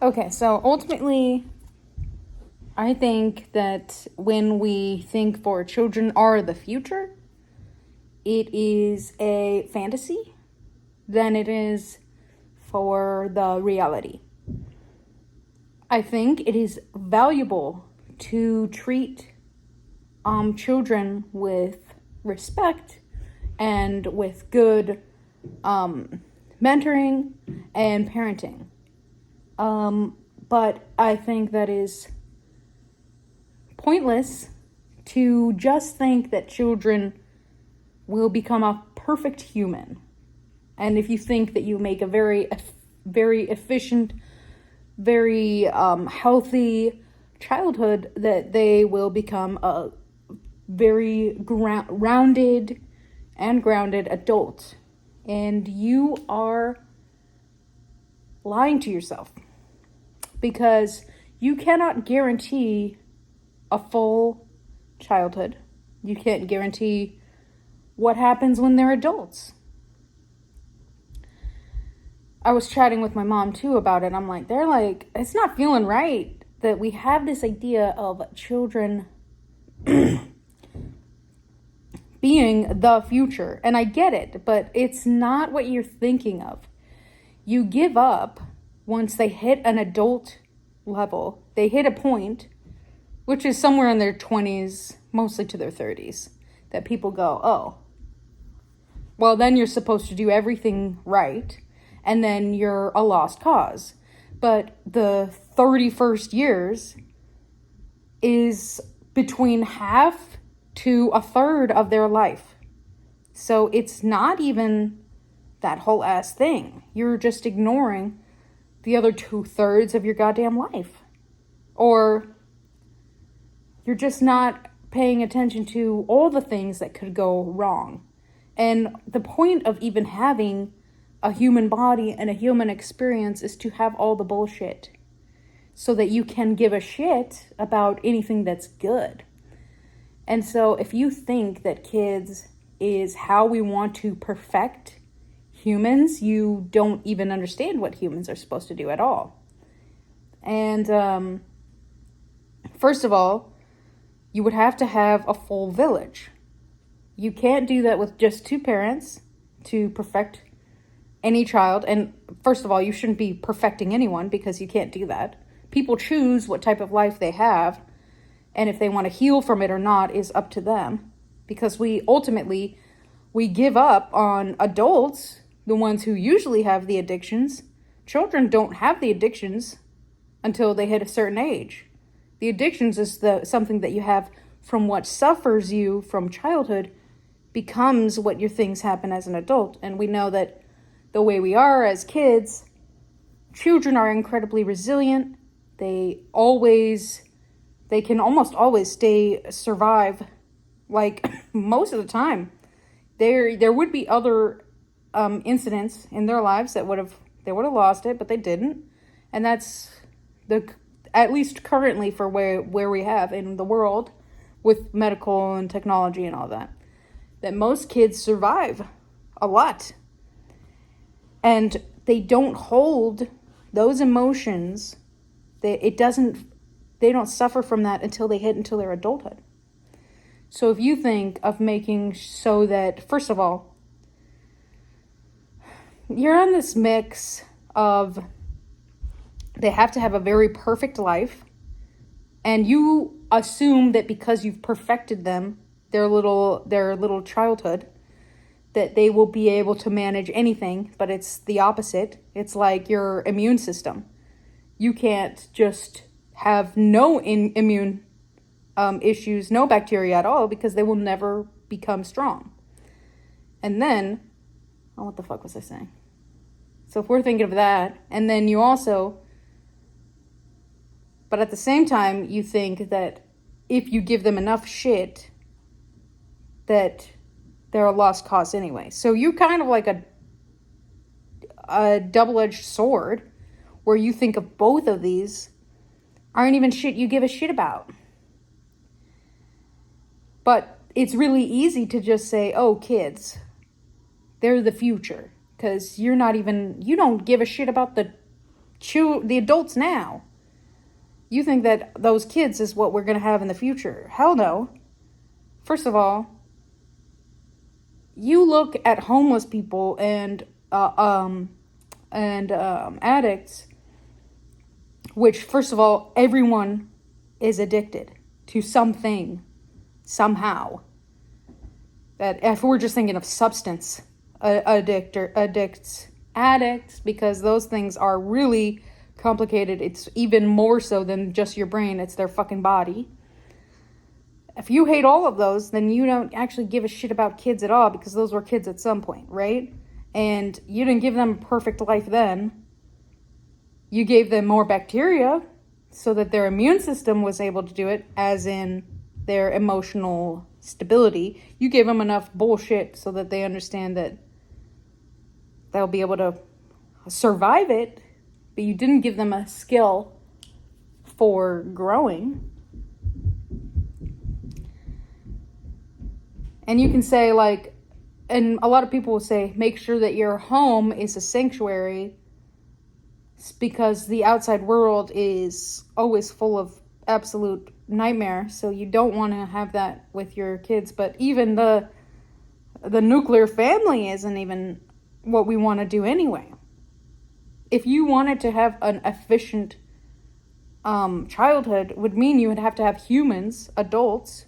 Okay, so ultimately, I think that when we think for children are the future, it is a fantasy than it is for the reality. I think it is valuable to treat children with respect and with good mentoring and parenting. But I think that is pointless to just think that children will become a perfect human. And if you think that you make a very efficient, very healthy childhood, that they will become a very rounded and grounded adult. And you are lying to yourself, because you cannot guarantee a full childhood. You can't guarantee what happens when they're adults. I was chatting with my mom too about it. I'm like, it's not feeling right that we have this idea of children being the future. And I get it, but it's not what you're thinking of. You give up once they hit an adult level. They hit a point, which is somewhere in their 20s, mostly to their 30s, that people go, oh, well, then you're supposed to do everything right, and then you're a lost cause. But the 31st years is between half to a third of their life. So it's not even that whole ass thing. You're just ignoring the other 2/3 of your goddamn life. Or you're just not paying attention to all the things that could go wrong. And the point of even having a human body and a human experience is to have all the bullshit, so that you can give a shit about anything that's good. And so if you think that kids is how we want to perfect humans, you don't even understand what humans are supposed to do at all. And first of all, you would have to have a full village. You can't do that with just 2 parents to perfect any child. And first of all, you shouldn't be perfecting anyone, because you can't do that. People choose what type of life they have, and if they want to heal from it or not is up to them. Because we give up on adults, the ones who usually have the addictions. Children don't have the addictions until they hit a certain age. The addictions is something that you have from what suffers you from childhood becomes what your things happen as an adult. And we know that the way we are as kids, children are incredibly resilient. They can almost always survive, like most of the time. There would be other incidents in their lives that they would have lost it, but they didn't. And that's at least currently for where we have in the world with medical and technology and all that most kids survive a lot. And they don't hold those emotions. They don't suffer from that until their adulthood. So if you think of making so that, first of all, you're on this mix of they have to have a very perfect life, and you assume that because you've perfected them, their little childhood, that they will be able to manage anything. But it's the opposite. It's like your immune system. You can't just have no immune issues, no bacteria at all, because they will never become strong. And then, what the fuck was I saying? So if we're thinking of that, and then you also, but at the same time, you think that if you give them enough shit, that they're a lost cause anyway. So you're kind of like a double-edged sword, where you think of both of these aren't even shit you give a shit about. But it's really easy to just say, oh, kids, they're the future. Because you don't give a shit about the the adults now. You think that those kids is what we're going to have in the future. Hell no. First of all, you look at homeless people and addicts, which, first of all, everyone is addicted to something, somehow. That if we're just thinking of substance addicts, because those things are really complicated. It's even more so than just your brain. It's their fucking body. If you hate all of those, then you don't actually give a shit about kids at all, because those were kids at some point, right? And you didn't give them a perfect life then. You gave them more bacteria so that their immune system was able to do it, as in their emotional stability. You gave them enough bullshit so that they understand that they'll be able to survive it, but you didn't give them a skill for growing. And you can say, like, and a lot of people will say, make sure that your home is a sanctuary, because the outside world is always full of absolute nightmare. So you don't want to have that with your kids. But even the nuclear family isn't even what we want to do anyway. If you wanted to have an efficient childhood, would mean you would have to have humans, adults,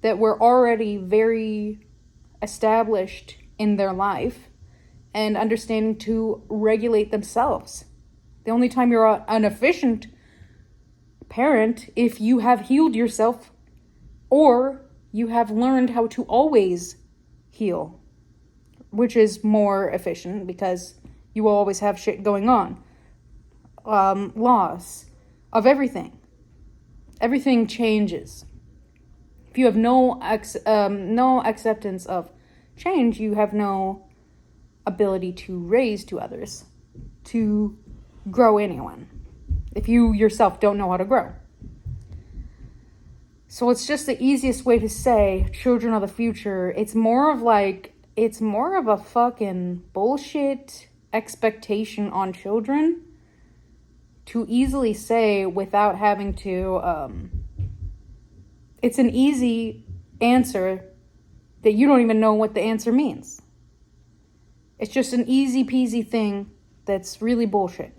that were already very established in their life and understanding to regulate themselves. The only time you're an efficient parent, if you have healed yourself or you have learned how to always heal, which is more efficient because you will always have shit going on. Loss of everything. Everything changes. If you have no acceptance of change, you have no ability to raise to others, to grow anyone, if you yourself don't know how to grow. So it's just the easiest way to say children are the future. It's more of a fucking bullshit expectation on children to easily say without having to, it's an easy answer that you don't even know what the answer means. It's just an easy peasy thing that's really bullshit.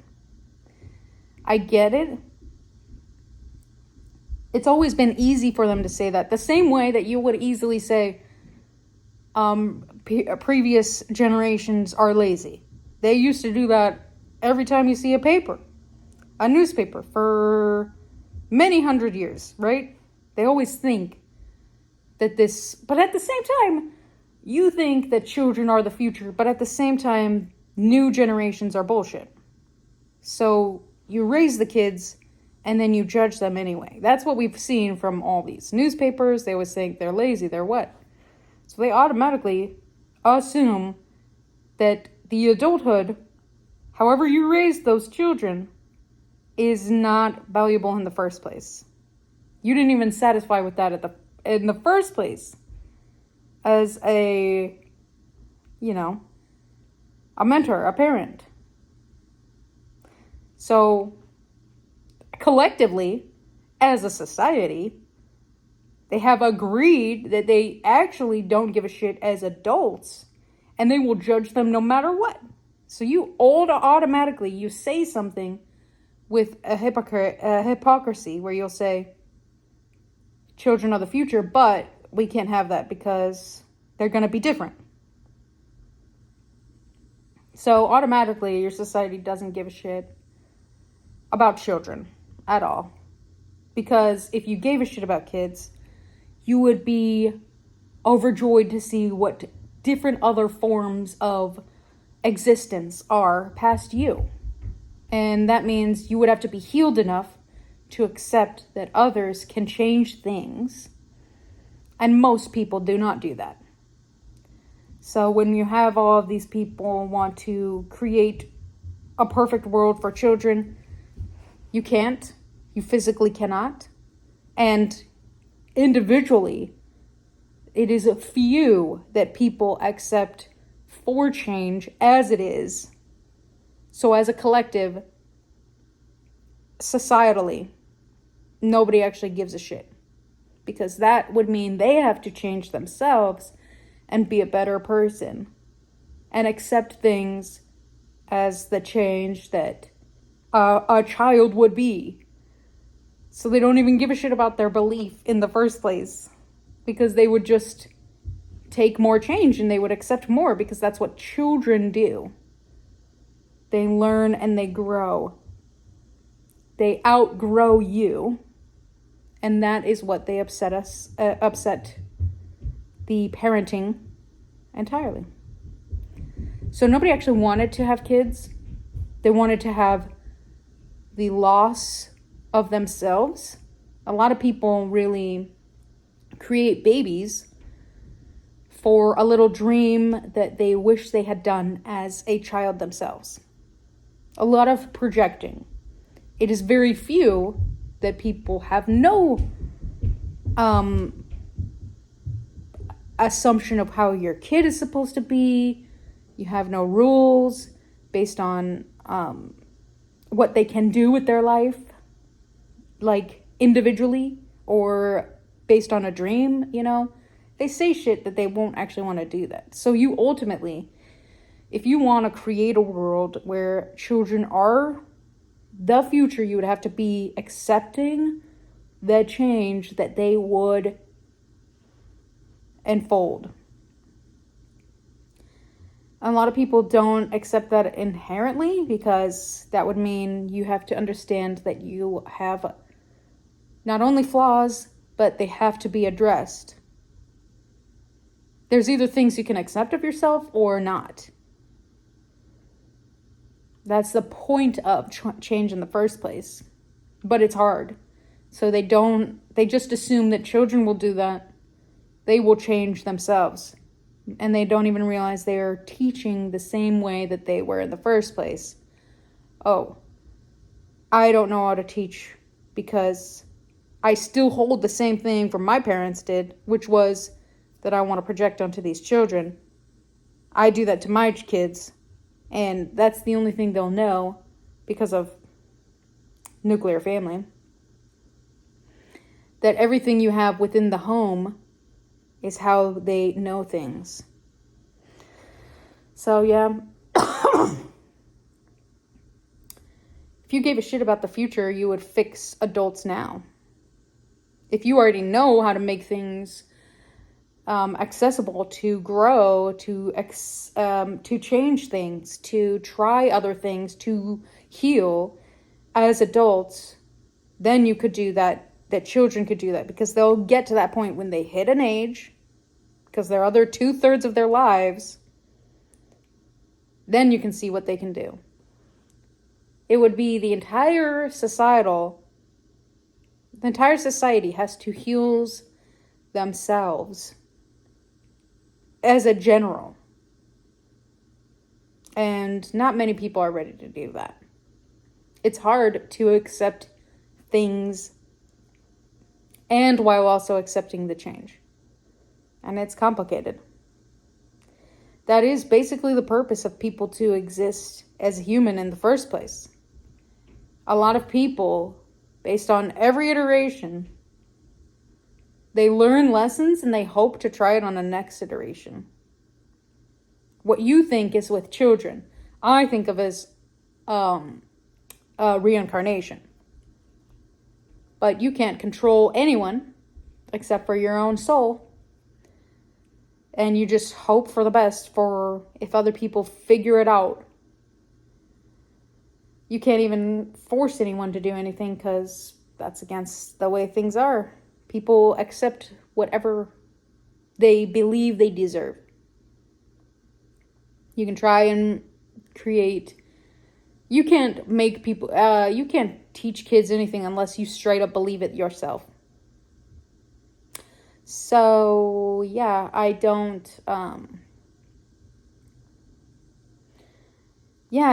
I get it. It's always been easy for them to say that. The same way that you would easily say previous generations are lazy. They used to do that every time you see a newspaper for many hundred years, right? They always think that but at the same time, you think that children are the future, but at the same time, new generations are bullshit. So you raise the kids and then you judge them anyway. That's what we've seen from all these newspapers. They always think they're lazy, they're what? So they automatically assume that the adulthood, however you raise those children, is not valuable in the first place. You didn't even satisfy with that in the first place as a mentor, a parent. So collectively, as a society, they have agreed that they actually don't give a shit as adults, and they will judge them no matter what. So you automatically, you say something with a hypocrisy where you'll say, children are the future, but we can't have that because they're going to be different. So automatically, your society doesn't give a shit about children at all. Because if you gave a shit about kids, you would be overjoyed to see what different other forms of existence are past you. And that means you would have to be healed enough to accept that others can change things. And most people do not do that. So when you have all of these people want to create a perfect world for children, you can't. You physically cannot. And individually, it is a few that people accept for change as it is. So as a collective, societally, nobody actually gives a shit. Because that would mean they have to change themselves and be a better person and accept things as the change that a child would be. So they don't even give a shit about their belief in the first place, because they would just take more change and they would accept more, because that's what children do. They learn and they grow. They outgrow you. And that is what they upset the parenting entirely. So nobody actually wanted to have kids. They wanted to have the loss of themselves. A lot of people really create babies for a little dream that they wish they had done as a child themselves. A lot of projecting. It is very few that people have no assumption of how your kid is supposed to be. You have no rules based on what they can do with their life, like individually or based on a dream, you know. They say shit that they won't actually want to do that. So you ultimately, if you want to create a world where children are the future, you would have to be accepting the change that they would unfold. A lot of people don't accept that inherently, because that would mean you have to understand that you have not only flaws, but they have to be addressed. There's either things you can accept of yourself or not. That's the point of change in the first place. But it's hard. So they just assume that children will do that. They will change themselves. And they don't even realize they are teaching the same way that they were in the first place. Oh, I don't know how to teach because I still hold the same thing from my parents did, which was that I want to project onto these children. I do that to my kids. And that's the only thing they'll know because of nuclear family. That everything you have within the home is how they know things. So yeah. If you gave a shit about the future, you would fix adults now. If you already know how to make things accessible, to grow, to change things, to try other things, to heal as adults, then you could do that. That children could do that, because they'll get to that point when they hit an age, because they're other 2/3 of their lives. Then you can see what they can do. It would be the entire society has to heal themselves as a general. And not many people are ready to do that. It's hard to accept things and while also accepting the change. And it's complicated. That is basically the purpose of people to exist as a human in the first place. A lot of people, based on every iteration, they learn lessons and they hope to try it on the next iteration. What you think is with children, I think of as reincarnation. But you can't control anyone except for your own soul. And you just hope for the best for if other people figure it out. You can't even force anyone to do anything because that's against the way things are. People accept whatever they believe they deserve. You can try and create... You can't make people... you can't teach kids anything unless you straight up believe it yourself. So, yeah, I don't... I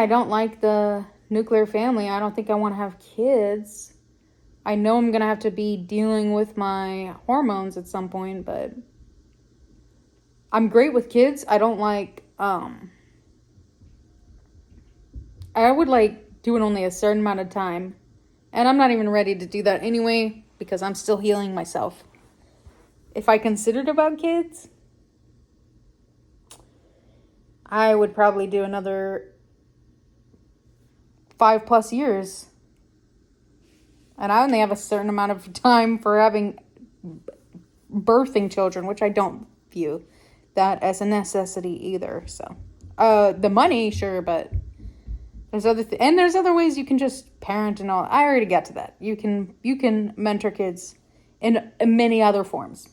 don't like the nuclear family. I don't think I want to have kids. I know I'm going to have to be dealing with my hormones at some point, but... I'm great with kids. I don't like... I would like do it only a certain amount of time And I'm not even ready to do that anyway, because I'm still healing myself. If I considered about kids, I would probably do another 5+ years. And I only have a certain amount of time for birthing children, which I don't view that as a necessity either. So, the money, sure, but there's there's other ways you can just parent and all. I already got to that. You can mentor kids in many other forms.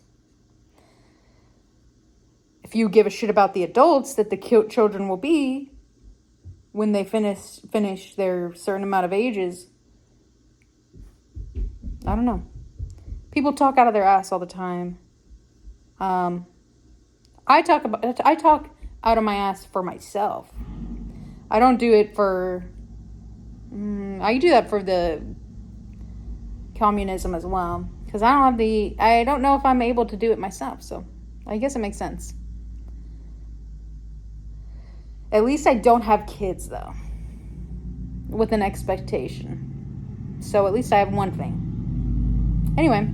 If you give a shit about the adults that the children will be when they finish their certain amount of ages, I don't know. People talk out of their ass all the time. I talk out of my ass for myself. I don't do it for. I do that for the communism as well, because I don't know if I'm able to do it myself. So I guess it makes sense. At least I don't have kids, though, with an expectation. So at least I have one thing. Anyway,